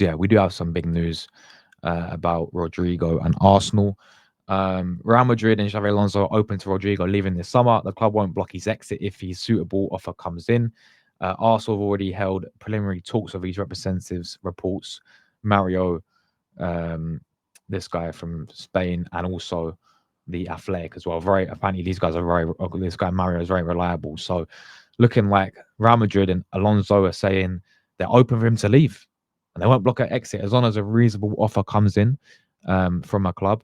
Yeah, we do have some big news about Rodrigo and Arsenal. Real Madrid and Xavi Alonso open to Rodrigo leaving this summer. The club won't block his exit if his suitable offer comes in. Arsenal have already held preliminary talks with these representatives, reports Mario, um, this guy from Spain, and also the Athletic as well. Very apparently, these guys are very. This guy Mario is very reliable. So, looking like Real Madrid and Alonso are saying they're open for him to leave, and they won't block an exit as long as a reasonable offer comes in from a club.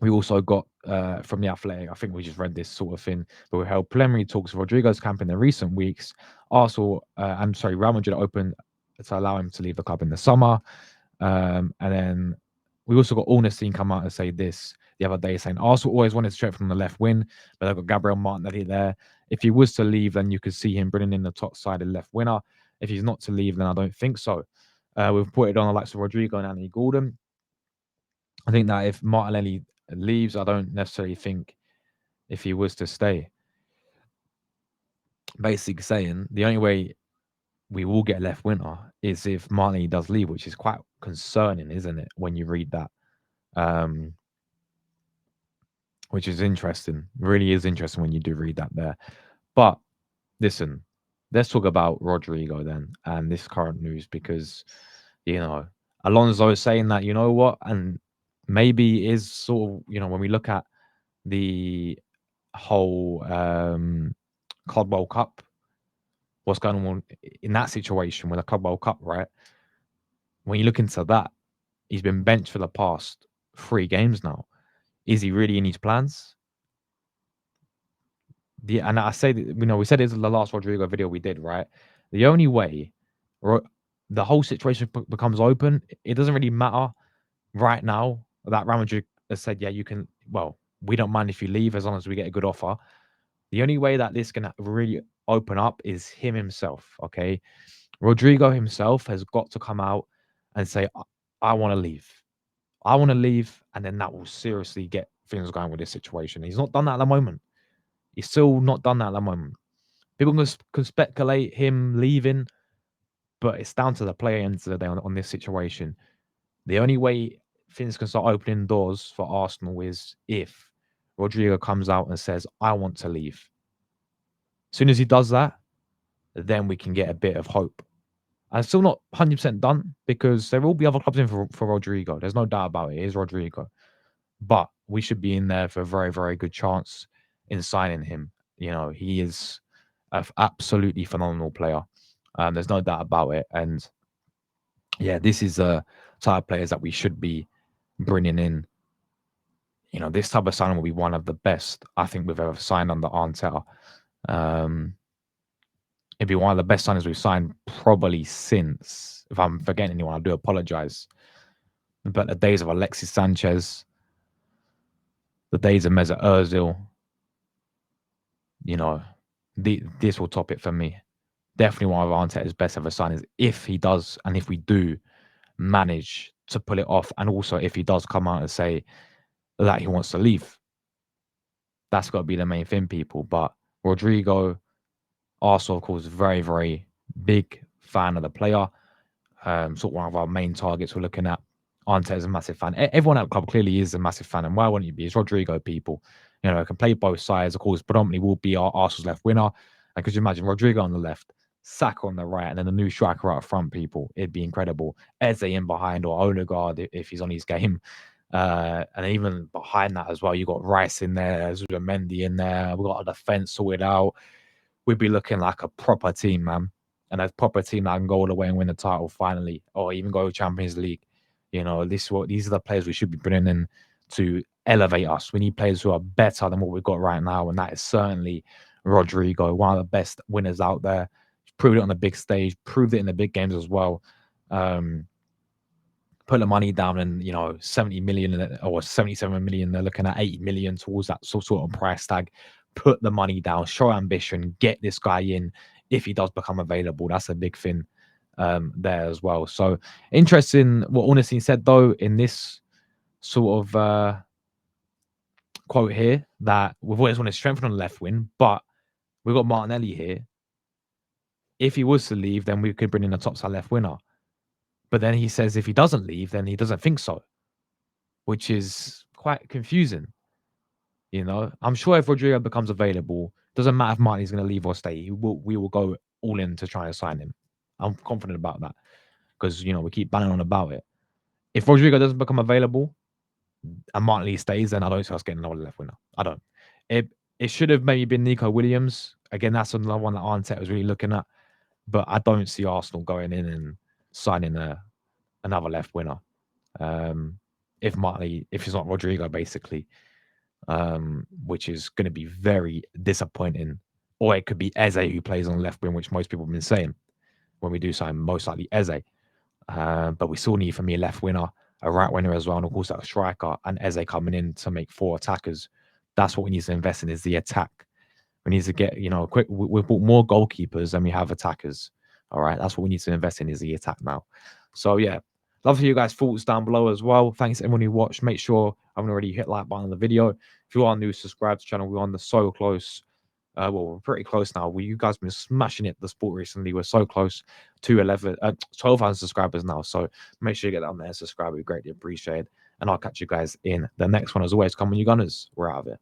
We also got from the Athletic, I think we just read this sort of thing, but we held preliminary talks with Rodrigo's camp in the recent weeks. Arsenal, I'm sorry, Real Madrid open to allow him to leave the club in the summer. And then we also got Ornstein come out and say this the other day, saying Arsenal always wanted to strengthen from the left wing, but they've got Gabriel Martinelli there. If he was to leave, then you could see him bringing in the top sided left winner. If he's not to leave, then I don't think so. We've put it on the likes of Rodrigo and Anthony Gordon. I think that if Martinelli leaves, I don't necessarily think if he was to stay. Basically saying the only way we will get left winter is if Martinelli does leave, which is quite concerning, isn't it? When you read that, um, which is interesting, really is interesting when you do read that there. But listen, let's talk about Rodrigo then and this current news because you know Alonso is saying that what, and maybe is sort of when we look at the whole Club World Cup, what's going on in that situation with the Club World Cup, right? When you look into that, he's been benched for the past 3 games now. Is he really in his plans? And I say that, we said it's the last Rodrigo video we did, right? The only way the whole situation becomes open, it doesn't really matter right now that Real Madrid has said, yeah, you can, well, we don't mind if you leave as long as we get a good offer. The only way that this can really open up is him himself, okay? Rodrigo himself has got to come out and say, I want to leave. I want to leave. And then that will seriously get things going with this situation. He's not done that at the moment. He's still not done that at the moment. People can speculate him leaving, but it's down to the player end of the day on this situation. The only way things can start opening doors for Arsenal is if Rodrigo comes out and says, I want to leave. As soon as he does that, then we can get a bit of hope. I'm still not 100% done because there will be other clubs in for Rodrigo. There's no doubt about it. It is Rodrigo. But we should be in there for a very, very good chance in signing him. He is an absolutely phenomenal player. There's no doubt about it. And yeah, this is a type of players that we should be bringing in. This type of signing will be one of the best I think we've ever signed under Arteta. Um, it'd be one of the best signings we've signed probably since. If I'm forgetting anyone, I do apologize. But the days of Alexis Sanchez, the days of Mesut Ozil, this will top it for me. Definitely one of Arteta's best ever signings. If he does, and if we do manage to pull it off, and also if he does come out and say that he wants to leave, that's got to be the main thing, people. But Rodrigo, also, of course, very, very big fan of the player. Sort of one of our main targets we're looking at. Arteta is a massive fan. Everyone at the club clearly is a massive fan. And why wouldn't you be? It's Rodrigo, people. Can play both sides. Of course, predominantly will be our Arsenal's left winner. And could you imagine Rodrigo on the left, Saka on the right, and then the new striker out front, people? It'd be incredible. Eze in behind or Odegaard if he's on his game. And even behind that as well, you got Rice in there, Mendy in there. We've got a defense sorted out. We'd be looking like a proper team, man. And a proper team that can go all the way and win the title finally, or even go to Champions League. These are the players we should be bringing in to elevate us. We need players who are better than what we've got right now, and that is certainly Rodrigo, one of the best winners out there. Proved it on the big stage, proved it in the big games as well. Put the money down and 70 million or 77 million, they're looking at 80 million towards that sort of price tag. Put the money down, show ambition, get this guy in if he does become available. That's a big thing there as well. So interesting what Ornstein said though in this sort of quote here, that we've always wanted to strengthen on the left wing, but we've got Martinelli here. If he was to leave, then we could bring in a top side left winner. But then he says if he doesn't leave, then he doesn't think so, which is quite confusing. You know, I'm sure if Rodrigo becomes available, doesn't matter if Martin's going to leave or stay, we will go all in to try and sign him. I'm confident about that because we keep banging on about it. If Rodrigo doesn't become available and Martin stays, then I don't see us getting another left winger. I don't. It should have maybe been Nico Williams. Again, that's another one that Arteta was really looking at. But I don't see Arsenal going in and signing another left winger. If it's not Rodrigo, basically, which is going to be very disappointing. Or it could be Eze who plays on left wing, which most people have been saying when we do sign, most likely Eze. But we still need, for me, a left winger, a right winger as well, and of course a striker, and Eze coming in to make 4 attackers. That's what we need to invest in, is the attack. We need to get, quick. We've bought more goalkeepers than we have attackers. All right, that's what we need to invest in, is the attack now. So yeah, love to hear you guys' thoughts down below as well. Thanks to everyone who watched. Make sure I haven't already hit like button on the video. If you are new, subscribe to the channel. We're on the so close. Well, we're pretty close now. You guys have been smashing it, the sport, recently. We're so close to 12,000 subscribers now. So make sure you get that on there. Subscribe. We greatly appreciate it. And I'll catch you guys in the next one. As always, come on, you Gunners. We're out of it.